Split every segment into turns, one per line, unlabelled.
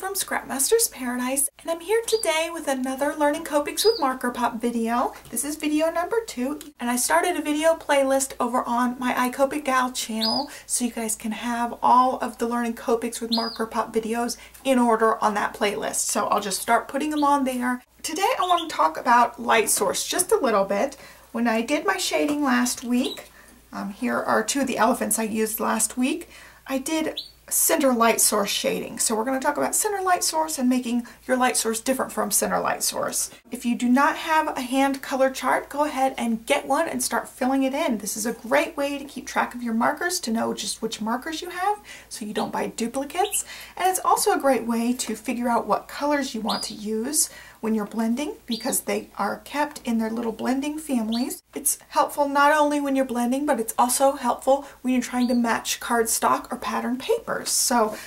from Scrapmaster's Paradise, and I'm here today with another Learning Copics with MarkerPOP video. This is video number 2, and I started a video playlist over on my iCopic Gal channel, so you guys can have all of the Learning Copics with MarkerPOP videos in order on that playlist. So I'll just start putting them on there. Today I want to talk about light source just a little bit. When I did my shading last week, here are two of the elephants I used last week. I did center light source shading. So we're going to talk about center light source and making your light source different from center light source. If you do not have a hand color chart, go ahead and get one and start filling it in. This is a great way to keep track of your markers, to know just which markers you have so you don't buy duplicates. And it's also a great way to figure out what colors you want to use when you're blending, because they are kept in their little blending families. It's helpful not only when you're blending, but it's also helpful when you're trying to match cardstock or pattern papers. So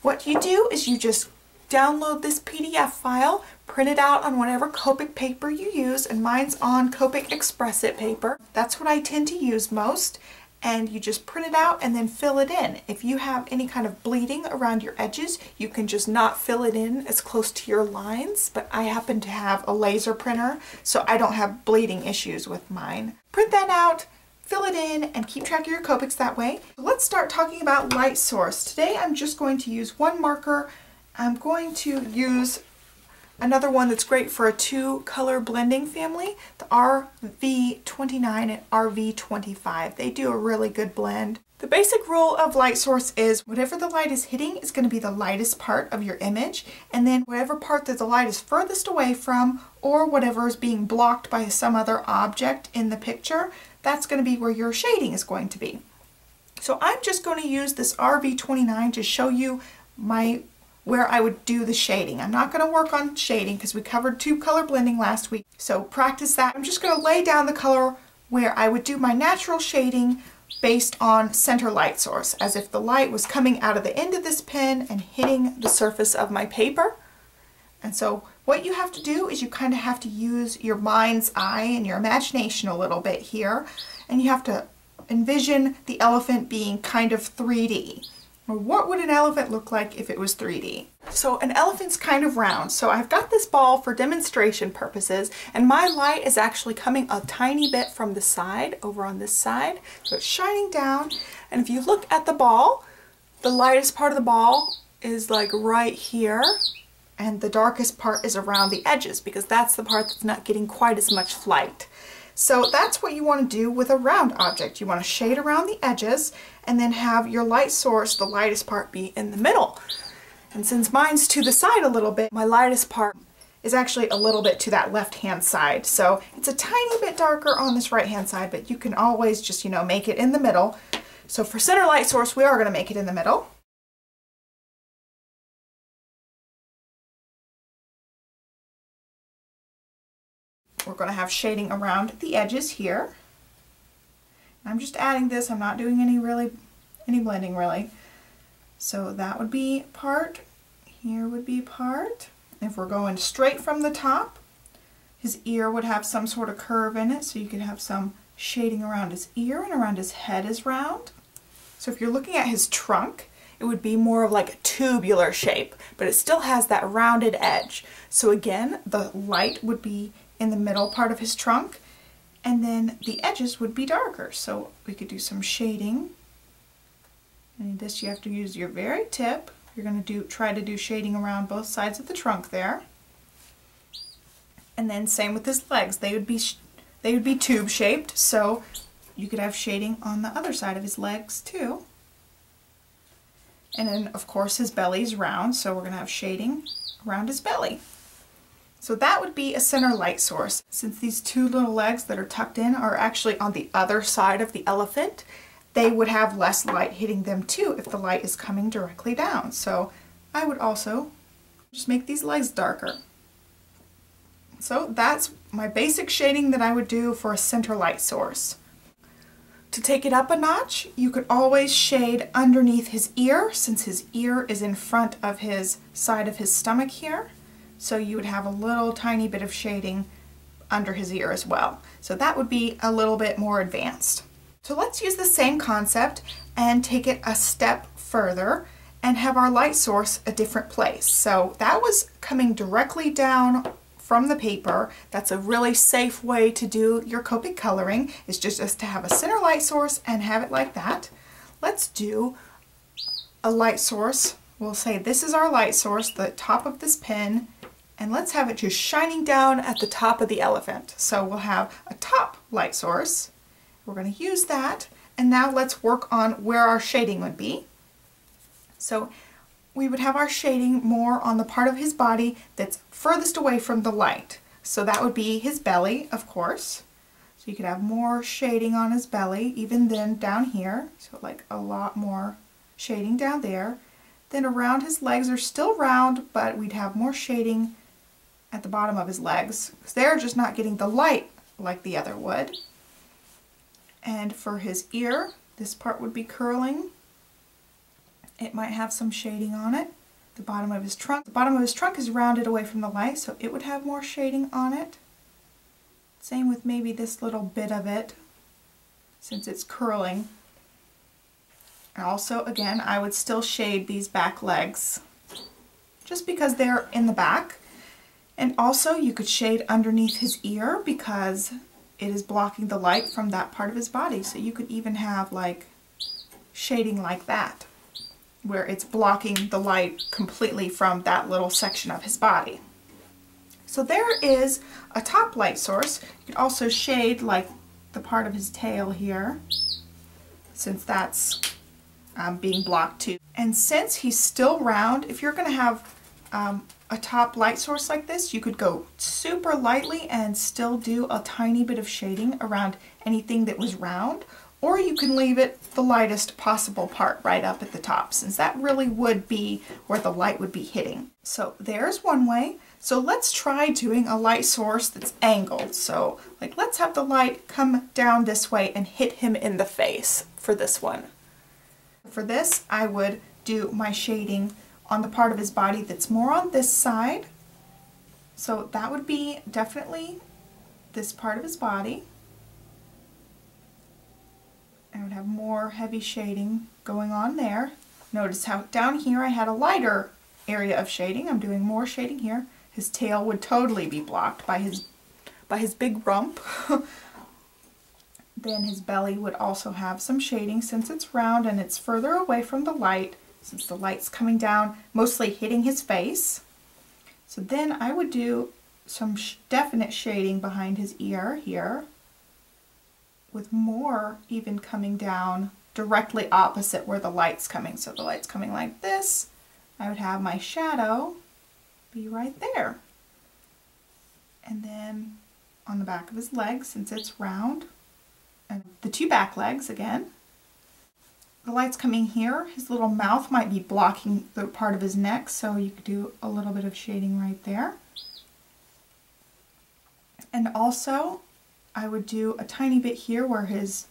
what you do is you just download this PDF file, print it out on whatever Copic paper you use, and mine's on Copic Express It paper. That's what I tend to use most. And you just print it out and then fill it in. If you have any kind of bleeding around your edges, you can just not fill it in as close to your lines, but I happen to have a laser printer, so I don't have bleeding issues with mine. Print that out, fill it in, and keep track of your Copics that way. Let's start talking about light source. Today I'm just going to use one marker. I'm going to use another one that's great for a 2-color blending family, the RV29 and RV25. They do a really good blend. The basic rule of light source is whatever the light is hitting is going to be the lightest part of your image, and then whatever part that the light is furthest away from, or whatever is being blocked by some other object in the picture, that's going to be where your shading is going to be. So I'm just going to use this RV29 to show you where I would do the shading. I'm not going to work on shading because we covered 2-color blending last week, so practice that. I'm just going to lay down the color where I would do my natural shading based on center light source, as if the light was coming out of the end of this pen and hitting the surface of my paper. And so what you have to do is you kind of have to use your mind's eye and your imagination a little bit here, and you have to envision the elephant being kind of 3D. What would an elephant look like if it was 3D? So an elephant's kind of round. So I've got this ball for demonstration purposes, and my light is actually coming a tiny bit from the side, over on this side. So it's shining down, and if you look at the ball, the lightest part of the ball is like right here, and the darkest part is around the edges, because that's the part that's not getting quite as much light. So that's what you want to do with a round object. You want to shade around the edges and then have your light source, the lightest part, be in the middle. And since mine's to the side a little bit, my lightest part is actually a little bit to that left-hand side. So it's a tiny bit darker on this right-hand side, but you can always just, make it in the middle. So for center light source, we are going to make it in the middle. We're going to have shading around the edges here. I'm just adding this. I'm not doing any blending really. So that would be part. Here would be part. If we're going straight from the top, his ear would have some sort of curve in it, so you could have some shading around his ear, and around his head is round. So if you're looking at his trunk, it would be more of like a tubular shape, but it still has that rounded edge. So again, the light would be in the middle part of his trunk, and then the edges would be darker. So we could do some shading. And this, you have to use your very tip. You're going to try to do shading around both sides of the trunk there. And then same with his legs. They would be tube shaped, so you could have shading on the other side of his legs too. And then of course his belly's round, so we're going to have shading around his belly. So that would be a center light source. Since these two little legs that are tucked in are actually on the other side of the elephant, they would have less light hitting them too if the light is coming directly down. So I would also just make these legs darker. So that's my basic shading that I would do for a center light source. To take it up a notch, you could always shade underneath his ear, since his ear is in front of his side of his stomach here. So you would have a little tiny bit of shading under his ear as well. So that would be a little bit more advanced. So let's use the same concept and take it a step further and have our light source a different place. So that was coming directly down from the paper. That's a really safe way to do your Copic coloring, is just to have a center light source and have it like that. Let's do a light source. We'll say this is our light source, the top of this pen, and let's have it just shining down at the top of the elephant. So we'll have a top light source. We're going to use that, and now let's work on where our shading would be. So we would have our shading more on the part of his body that's furthest away from the light. So that would be his belly, of course. So you could have more shading on his belly, even then down here. So like a lot more shading down there. Then around his legs are still round, but we'd have more shading at the bottom of his legs, because they're just not getting the light like the other would. And for his ear, this part would be curling. It might have some shading on it. The bottom of his trunk is rounded away from the light, so it would have more shading on it. Same with maybe this little bit of it, since it's curling. And also, again, I would still shade these back legs, just because they're in the back. And also, you could shade underneath his ear, because it is blocking the light from that part of his body. So you could even have like shading like that, where it's blocking the light completely from that little section of his body. So there is a top light source. You could also shade like the part of his tail here, since that's being blocked too. And since he's still round, if you're going to have a top light source like this, you could go super lightly and still do a tiny bit of shading around anything that was round. Or you can leave it the lightest possible part right up at the top, since that really would be where the light would be hitting. So there's one way. So let's try doing a light source that's angled. So like let's have the light come down this way and hit him in the face for this one. For this, I would do my shading on the part of his body that's more on this side. So that would be definitely this part of his body. I would have more heavy shading going on there. Notice how down here I had a lighter area of shading. I'm doing more shading here. His tail would totally be blocked by his big rump. Then his belly would also have some shading, since it's round and it's further away from the light, since the light's coming down, mostly hitting his face. So then I would do some definite shading behind his ear here, with more even coming down directly opposite where the light's coming. So the light's coming like this. I would have my shadow be right there. And then on the back of his legs, since it's round, and the two back legs again. The light's coming here. His little mouth might be blocking the part of his neck, so you could do a little bit of shading right there. And also, I would do a tiny bit here where his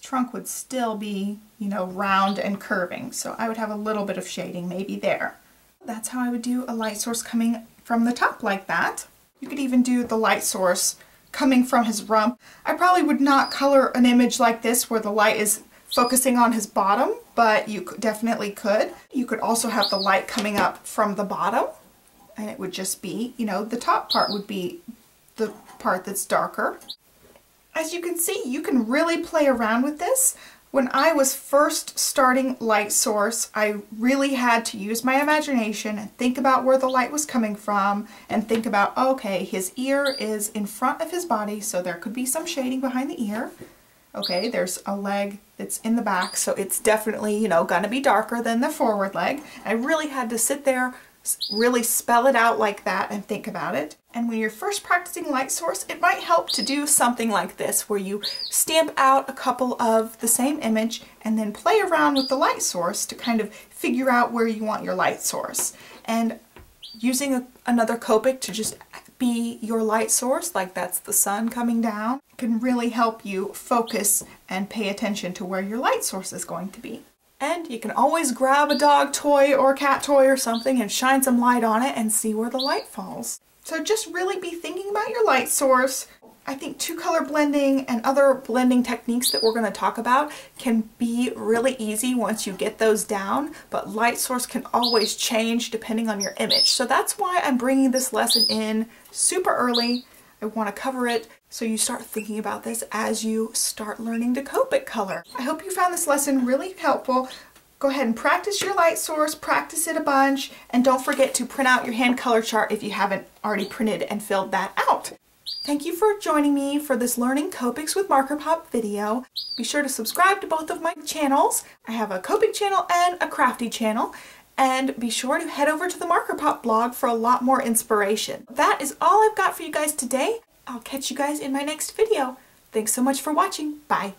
trunk would still be, you know, round and curving. So I would have a little bit of shading maybe there. That's how I would do a light source coming from the top like that. You could even do the light source coming from his rump. I probably would not color an image like this where the light is focusing on his bottom, but you definitely could. You could also have the light coming up from the bottom, and it would just be, you know, the top part would be the part that's darker. As you can see, you can really play around with this. When I was first starting light source, I really had to use my imagination and think about where the light was coming from, and think about, okay, his ear is in front of his body, so there could be some shading behind the ear. Okay, there's a leg that's in the back, so it's definitely, you know, gonna be darker than the forward leg. I really had to sit there, really spell it out like that and think about it. And when you're first practicing light source, it might help to do something like this, where you stamp out a couple of the same image and then play around with the light source to kind of figure out where you want your light source. And using another Copic to just be your light source, like that's the sun coming down, can really help you focus and pay attention to where your light source is going to be. And you can always grab a dog toy or a cat toy or something and shine some light on it and see where the light falls. So just really be thinking about your light source. I think two-color blending and other blending techniques that we're going to talk about can be really easy once you get those down, but light source can always change depending on your image. So that's why I'm bringing this lesson in super early. I want to cover it so you start thinking about this as you start learning to Copic color. I hope you found this lesson really helpful. Go ahead and practice your light source, practice it a bunch, and don't forget to print out your hand color chart if you haven't already printed and filled that out. Thank you for joining me for this Learning Copics with MarkerPOP video. Be sure to subscribe to both of my channels. I have a Copic channel and a Crafty channel. And be sure to head over to the MarkerPOP blog for a lot more inspiration. That is all I've got for you guys today. I'll catch you guys in my next video. Thanks so much for watching. Bye.